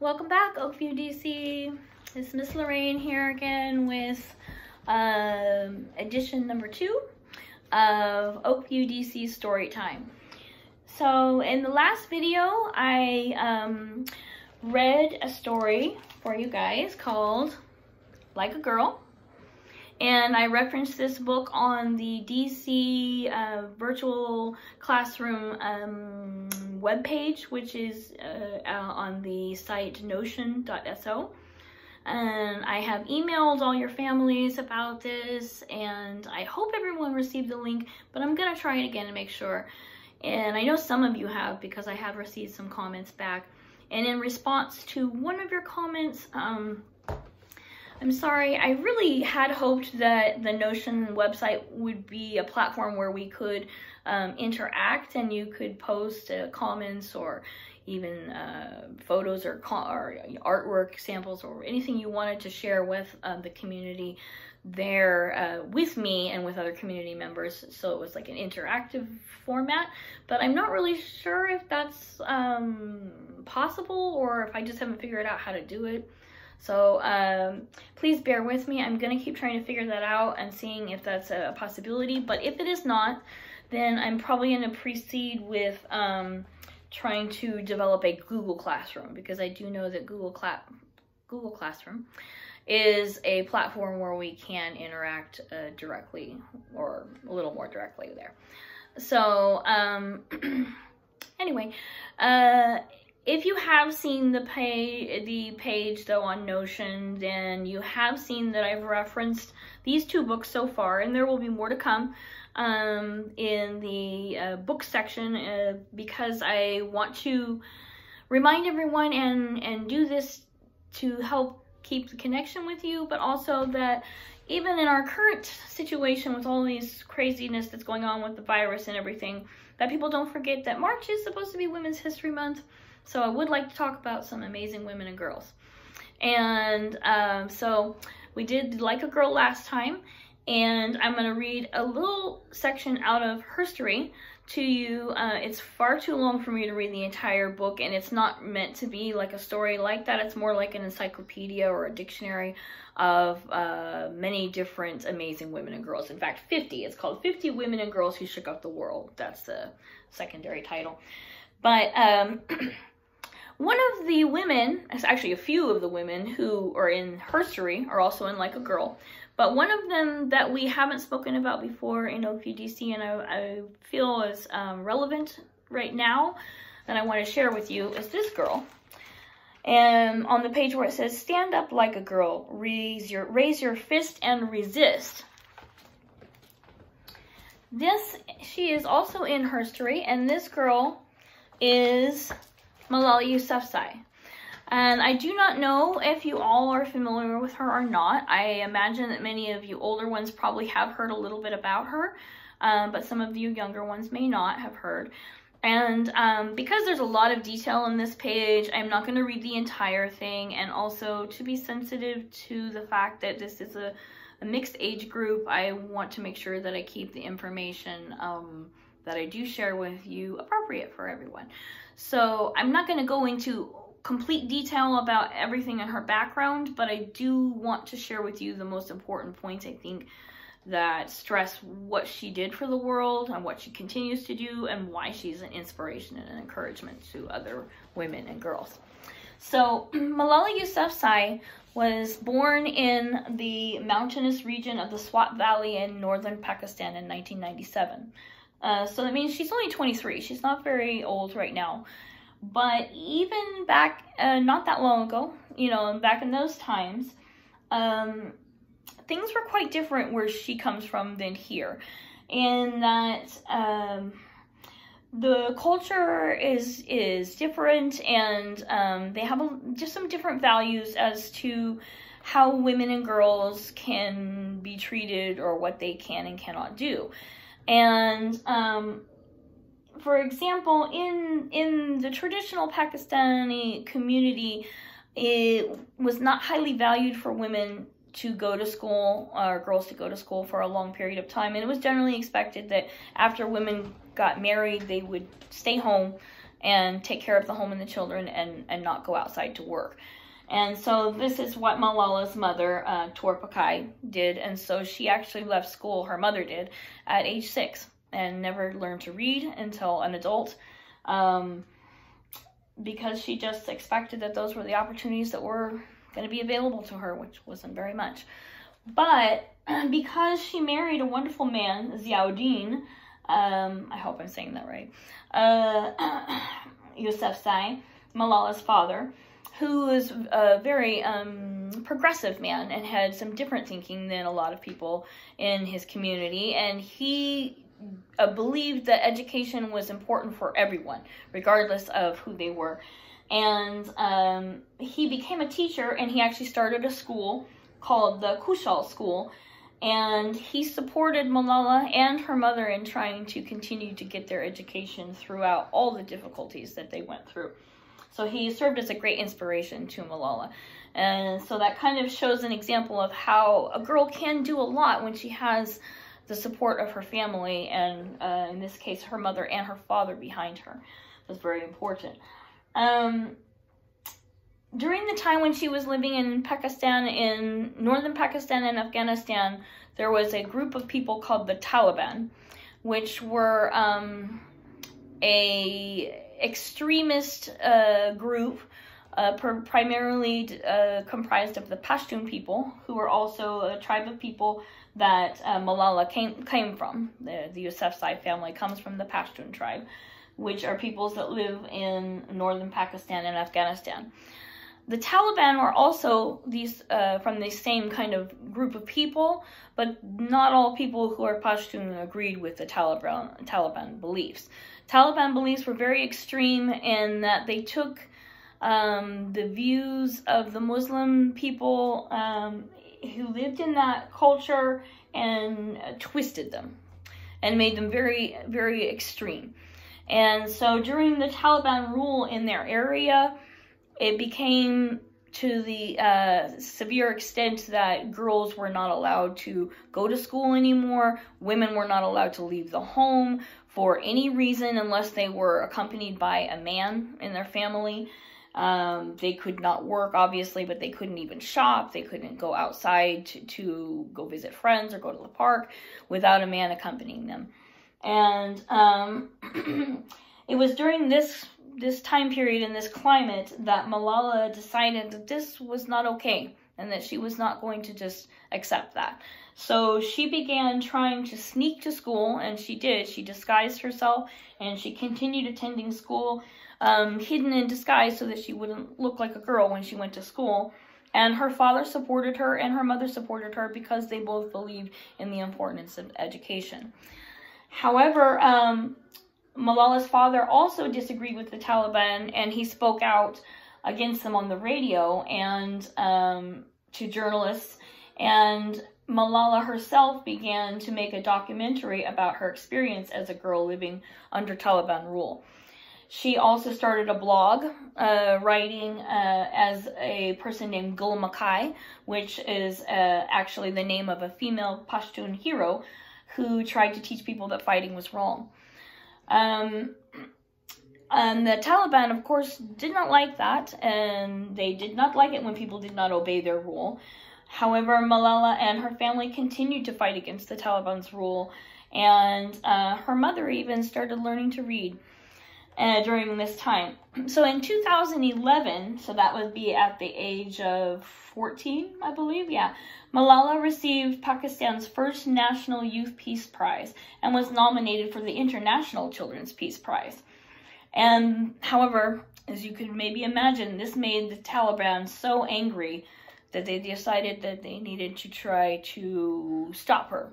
Welcome back, Oakview DC. It's Miss Lorraine here again with edition number 2 of Oakview DC Storytime. So in the last video, I read a story for you guys called Like a Girl. And I referenced this book on the DC virtual classroom webpage, which is on the site notion.so. And I have emailed all your families about this, and I hope everyone received the link, but I'm gonna try it again to make sure. And I know some of you have, because I have received some comments back. And in response to one of your comments, I'm sorry, I really had hoped that the Notion website would be a platform where we could interact and you could post comments or even photos or artwork samples or anything you wanted to share with the community there with me and with other community members. So it was like an interactive format, but I'm not really sure if that's possible or if I just haven't figured out how to do it. So please bear with me. I'm going to keep trying to figure that out and seeing if that's a possibility. But if it is not, then I'm probably going to proceed with trying to develop a Google Classroom, because I do know that Google Classroom is a platform where we can interact directly, or a little more directly there. So anyway, if you have seen the page though on Notion, then you have seen that I've referenced these 2 books so far, and there will be more to come in the book section, because I want to remind everyone and do this to help keep the connection with you, but also that even in our current situation with all these craziness that's going on with the virus and everything, that people don't forget that March is supposed to be Women's History Month. So I would like to talk about some amazing women and girls. And so we did Like a Girl last time, and I'm going to read a little section out of Herstory to you. It's far too long for me to read the entire book, and it's not meant to be like a story like that. It's more like an encyclopedia or a dictionary of many different amazing women and girls. In fact, 50. It's called 50 Women and Girls Who Shook Up the World. That's the secondary title. But one of the women, actually a few of the women who are in Herstory are also in Like a Girl, but one of them that we haven't spoken about before in Oakview DC, and I feel is relevant right now, that I want to share with you, is this girl. And on the page where it says, "Stand up like a girl, raise your fist and resist." She is also in Herstory, and this girl is Malala Yousafzai. And I do not know if you all are familiar with her or not. I imagine that many of you older ones probably have heard a little bit about her, but some of you younger ones may not have heard. And because there's a lot of detail on this page, I'm not going to read the entire thing, and also to be sensitive to the fact that this is a mixed age group, I want to make sure that I keep the information that I do share with you appropriate for everyone. So I'm not going to go into complete detail about everything in her background, but I do want to share with you the most important points, I think, that stress what she did for the world and what she continues to do and why she's an inspiration and an encouragement to other women and girls. So Malala Yousafzai was born in the mountainous region of the Swat Valley in northern Pakistan in 1997. So that means she's only 23. She's not very old right now. But even back, not that long ago, you know, back in those times, things were quite different where she comes from than here. In that the culture is different, and they have just some different values as to how women and girls can be treated or what they can and cannot do. And for example, in the traditional Pakistani community, it was not highly valued for women to go to school, or girls to go to school for a long period of time. And it was generally expected that after women got married, they would stay home and take care of the home and the children and not go outside to work. And so this is what Malala's mother, Torpakai, did. And so she actually left school, her mother did, at age 6 and never learned to read until an adult, because she just expected that those were the opportunities that were going to be available to her, which wasn't very much. But because she married a wonderful man, Ziauddin, I hope I'm saying that right, Yousafzai, Malala's father, who was a very progressive man and had some different thinking than a lot of people in his community. And he believed that education was important for everyone, regardless of who they were. And he became a teacher, and he actually started a school called the Kushal School. And he supported Malala and her mother in trying to continue to get their education throughout all the difficulties that they went through. So he served as a great inspiration to Malala. And so that kind of shows an example of how a girl can do a lot when she has the support of her family, and in this case, her mother and her father behind her. That's very important. During the time when she was living in Pakistan, in northern Pakistan and Afghanistan, there was a group of people called the Taliban, which were a extremist group, primarily comprised of the Pashtun people, who were also a tribe of people that Malala came from. The Yousafzai family comes from the Pashtun tribe, which are peoples that live in northern Pakistan and Afghanistan. The Taliban were also these from the same kind of group of people, but not all people who are Pashtun agreed with the Taliban beliefs. Taliban beliefs were very extreme in that they took the views of the Muslim people who lived in that culture and twisted them and made them very, very extreme. And so during the Taliban rule in their area, it became to the severe extent that girls were not allowed to go to school anymore. Women were not allowed to leave the home for any reason unless they were accompanied by a man in their family. They could not work, obviously, but they couldn't even shop. They couldn't go outside to go visit friends or go to the park without a man accompanying them. And it was during this time period in this climate that Malala decided that this was not okay and that she was not going to just accept that. So she began trying to sneak to school, and she did. She disguised herself, and she continued attending school, hidden in disguise so that she wouldn't look like a girl when she went to school. And her father supported her, and her mother supported her because they both believed in the importance of education. However, Malala's father also disagreed with the Taliban, and he spoke out against them on the radio and to journalists. And Malala herself began to make a documentary about her experience as a girl living under Taliban rule. She also started a blog writing as a person named Gul Makai, which is actually the name of a female Pashtun hero who tried to teach people that fighting was wrong. And the Taliban, of course, did not like that, and they did not like it when people did not obey their rule. However, Malala and her family continued to fight against the Taliban's rule, and her mother even started learning to read during this time. So in 2011, so that would be at the age of 14, I believe, yeah, Malala received Pakistan's first National Youth Peace Prize and was nominated for the International Children's Peace Prize. And however, as you could maybe imagine, this made the Taliban so angry that they decided that they needed to try to stop her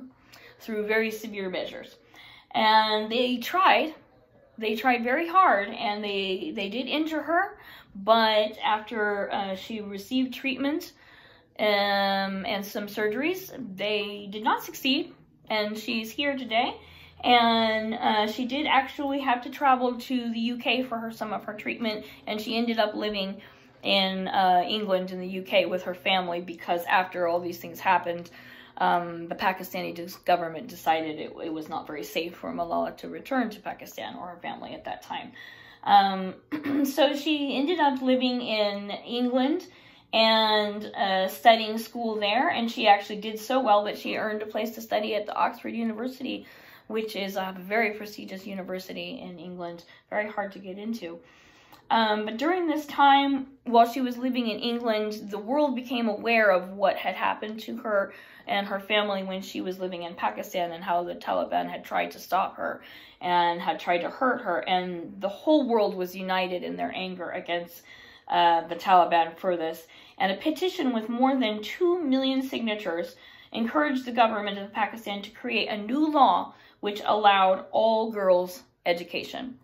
through very severe measures. And they tried very hard, and they did injure her, but after she received treatment and some surgeries, they did not succeed, and she's here today. And she did actually have to travel to the UK for some of her treatment, and she ended up living in England in the UK with her family, because after all these things happened, the Pakistani government decided it was not very safe for Malala to return to Pakistan or her family at that time. So she ended up living in England and studying school there, and she actually did so well that she earned a place to study at the Oxford University, which is a very prestigious university in England, very hard to get into. But during this time, while she was living in England, the world became aware of what had happened to her and her family when she was living in Pakistan, and how the Taliban had tried to stop her and had tried to hurt her. And the whole world was united in their anger against the Taliban for this. And a petition with more than 2 million signatures encouraged the government of Pakistan to create a new law which allowed all girls education.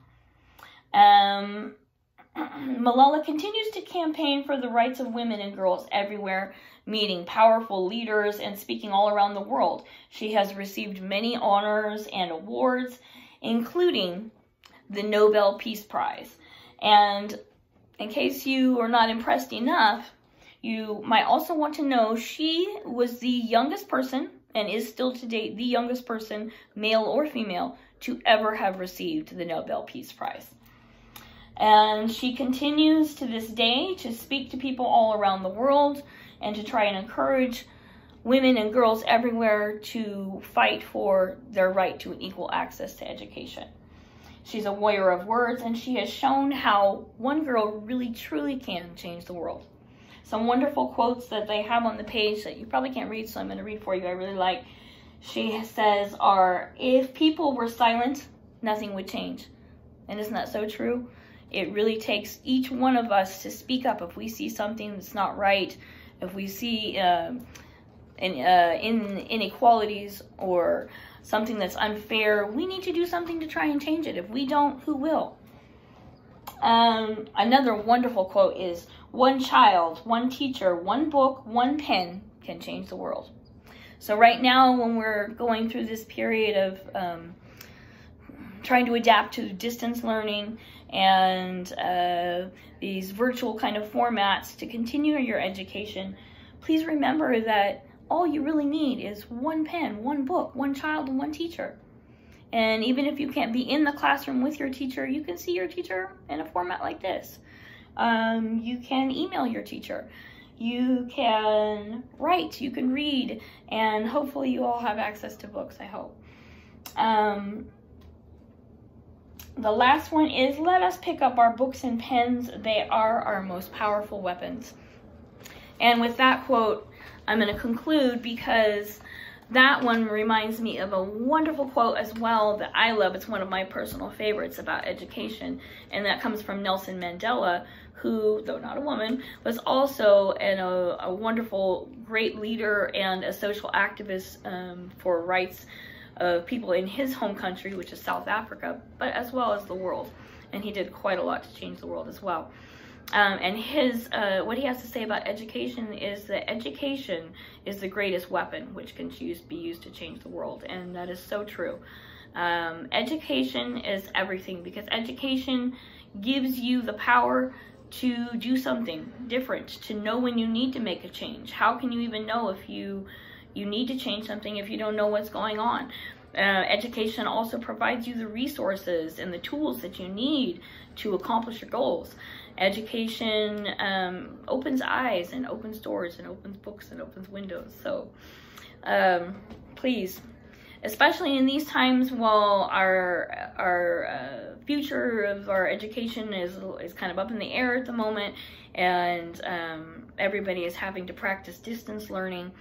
Malala continues to campaign for the rights of women and girls everywhere, meeting powerful leaders and speaking all around the world. She has received many honors and awards, including the Nobel Peace Prize. And in case you are not impressed enough, you might also want to know she was the youngest person, and is still to date the youngest person, male or female, to ever have received the Nobel Peace Prize. And she continues to this day to speak to people all around the world and to try and encourage women and girls everywhere to fight for their right to equal access to education. She's a warrior of words, and she has shown how one girl really truly can change the world. Some wonderful quotes that they have on the page that you probably can't read, so I'm going to read for you. I really like. She says if people were silent, nothing would change. And isn't that so true? It really takes each one of us to speak up if we see something that's not right, if we see inequalities or something that's unfair. We need to do something to try and change it. If we don't, who will? Another wonderful quote is, "One child, one teacher, one book, one pen can change the world." So right now, when we're going through this period of trying to adapt to distance learning and these virtual kind of formats to continue your education, please remember that all you really need is one pen, one book, one child, and one teacher. And even if you can't be in the classroom with your teacher, you can see your teacher in a format like this. You can email your teacher. You can write, you can read, and hopefully you all have access to books, I hope. The last one is, let us pick up our books and pens. They are our most powerful weapons. And with that quote, I'm going to conclude, because that one reminds me of a wonderful quote as well that I love. It's one of my personal favorites about education, and that comes from Nelson Mandela, who, though not a woman, was also a wonderful, great leader and a social activist for rights of people in his home country, which is South Africa, but as well as the world. And he did quite a lot to change the world as well. And what he has to say about education is that education is the greatest weapon which can be used to change the world. And that is so true. Education is everything, because education gives you the power to do something different, to know when you need to make a change. How can you even know if you need to change something if you don't know what's going on? Education also provides you the resources and the tools that you need to accomplish your goals. Education opens eyes and opens doors and opens books and opens windows. So please, especially in these times while our future of our education is kind of up in the air at the moment, and everybody is having to practice distance learning,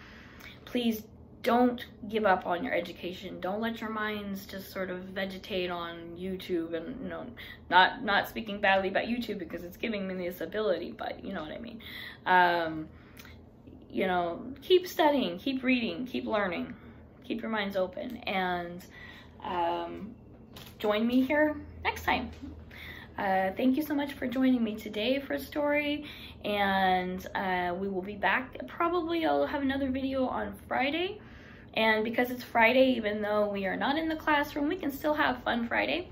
please don't give up on your education. Don't let your minds just sort of vegetate on YouTube, and not speaking badly about YouTube, because it's giving me this ability, but you know what I mean. Keep studying, keep reading, keep learning, keep your minds open, and join me here next time. Thank you so much for joining me today for a story, and we will be back. Probably I'll have another video on Friday, and because it's Friday, even though we are not in the classroom, we can still have fun Friday.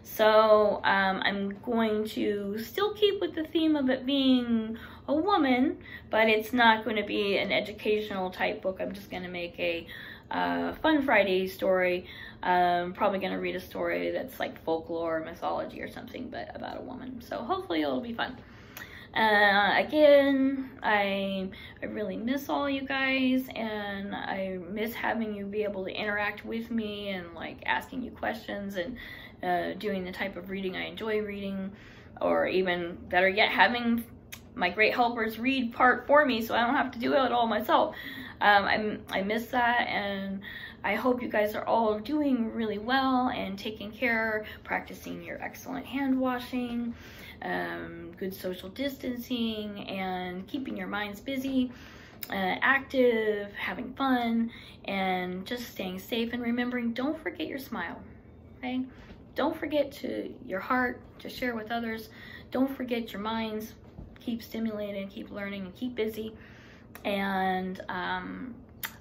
So I'm going to still keep with the theme of it being a woman, but it's not going to be an educational type book. I'm just going to make a Fun Friday story Probably gonna read a story that's like folklore, mythology or something, but about a woman. So hopefully it'll be fun. Again, I really miss all you guys, and I miss having you be able to interact with me and like asking you questions and doing the type of reading I enjoy reading, or even better yet, having my great helpers read part for me so I don't have to do it all myself. I miss that, and I hope you guys are all doing really well and taking care, practicing your excellent hand washing, good social distancing, and keeping your minds busy, active, having fun, and just staying safe, and remembering, don't forget your smile, okay? Don't forget your heart to share with others. Don't forget your minds. Keep stimulating, keep learning, and keep busy. And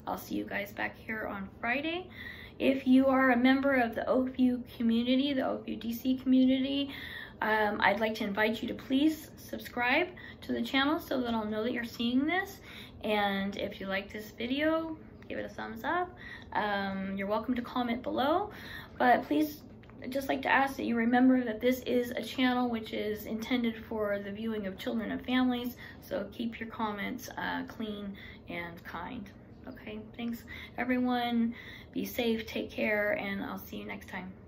I'll see you guys back here on Friday. If you are a member of the Oakview community, the Oakview DC community, I'd like to invite you to please subscribe to the channel so that I'll know that you're seeing this. And if you like this video, give it a thumbs up. You're welcome to comment below, but please, I'd just like to ask that you remember that this is a channel which is intended for the viewing of children and families, so keep your comments clean and kind. Okay, thanks everyone. Be safe, take care, and I'll see you next time.